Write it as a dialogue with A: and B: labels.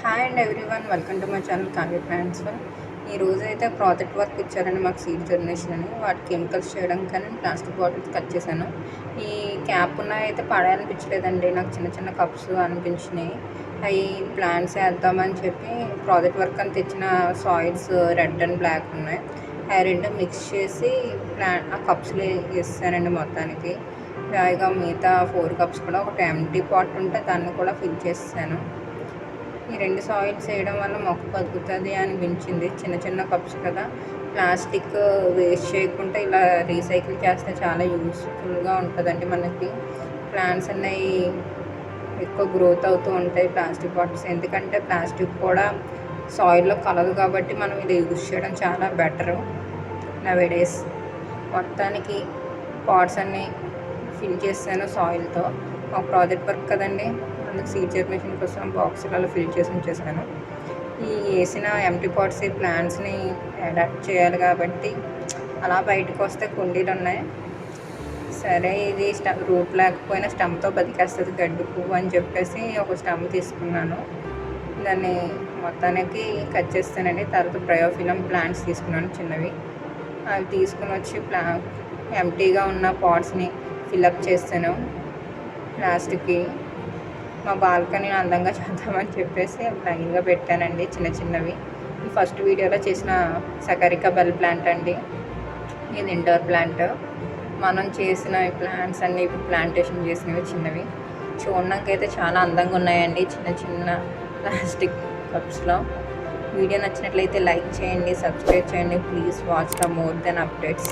A: Hi and everyone, welcome to my channel Kavya transfer. ఈ రోజు అయితే ప్రాజెక్ట్ వర్క్ ఇచ్చారండి మాకు సీడ్ జర్నేషన్ అని. వాటి కెమికల్స్ చేయడం కానీ ప్లాస్టిక్ బాటిల్స్ కట్ చేశాను. ఈ క్యాప్ ఉన్నాయి అయితే పడాలనిపించలేదండి, నాకు చిన్న చిన్న కప్స్ అనిపించినాయి. అవి ప్లాంట్స్ వేద్దామని చెప్పి ప్రాజెక్ట్ వర్క్ అని తెచ్చిన సాయిల్స్ రెడ్ అండ్ బ్లాక్ ఉన్నాయి. అవి రెండు మిక్స్ చేసి ఆ కప్స్లో వేసానండి మొత్తానికి. పైగా మిగతా 4 కప్స్ కూడా ఒక ఎంటీ పాట్ ఉంటే దాన్ని కూడా ఫిల్ చేసాను. ఈ 2 సాయిల్స్ వేయడం వల్ల మొక్క బతుకుతుంది అనిపించింది. చిన్న చిన్న కప్స్ కదా, ప్లాస్టిక్ వేస్ట్ చేయకుండా ఇలా రీసైకిల్ చేస్తే చాలా యూస్ఫుల్గా ఉంటుందండి మనకి. ప్లాంట్స్ అనేవి ఎక్కువ గ్రోత్ అవుతూ ఉంటాయి ప్లాస్టిక్ బాటిల్స్, ఎందుకంటే ప్లాస్టిక్ కూడా సాయిల్లో కలదు కాబట్టి మనం ఇది యూజ్ చేయడం చాలా బెటరు నవేడేస్. మొత్తానికి పాట్స్ అన్నీ ఫిల్ చేశాను సాయిల్తో. ఒక ప్రాజెక్ట్ వర్క్ కదండి, అందుకు సీడ్ జర్మినేషన్ కోసం బాక్సులలో ఫిల్ చేసి ఉంచేసాను. ఈ వేసిన ఎంటీ పాట్స్ ఈ ప్లాంట్స్ని అడాప్ట్ చేయాలి కాబట్టి అలా బయటకు వస్తే కుండీలు ఉన్నాయి. సరే, ఇది రూట్ లేకపోయినా స్టమ్తో బతికేస్తుంది గడ్డి పువ్వు అని చెప్పేసి ఒక స్టమ్ తీసుకున్నాను. దాన్ని మొత్తానికి కట్ చేస్తానండి. తర్వాత బ్రయోఫిలం ప్లాంట్స్ తీసుకున్నాను చిన్నవి. అవి తీసుకుని వచ్చి ఎంటీగా ఉన్న పాట్స్ని ఫిల్అప్ చేస్తాను ప్లాస్టిక్కి. మా బాల్కనీని అందంగా చేద్దామని చెప్పేసి లైన్గా పెట్టానండి చిన్న చిన్నవి. ఈ ఫస్ట్ వీడియోలో చేసిన సకరికా బెల్ ప్లాంట్ అండి, ఇది ఇండోర్ ప్లాంట్. మనం చేసిన ఈ ప్లాంట్స్ అన్నీ ప్లాంటేషన్ చేసినవి చిన్నవి. చూడడానికైతే చాలా అందంగా ఉన్నాయండి చిన్న చిన్న ప్లాస్టిక్ కప్స్లో. వీడియో నచ్చినట్లయితే లైక్ చేయండి, సబ్స్క్రైబ్ చేయండి. Please watch the more than updates.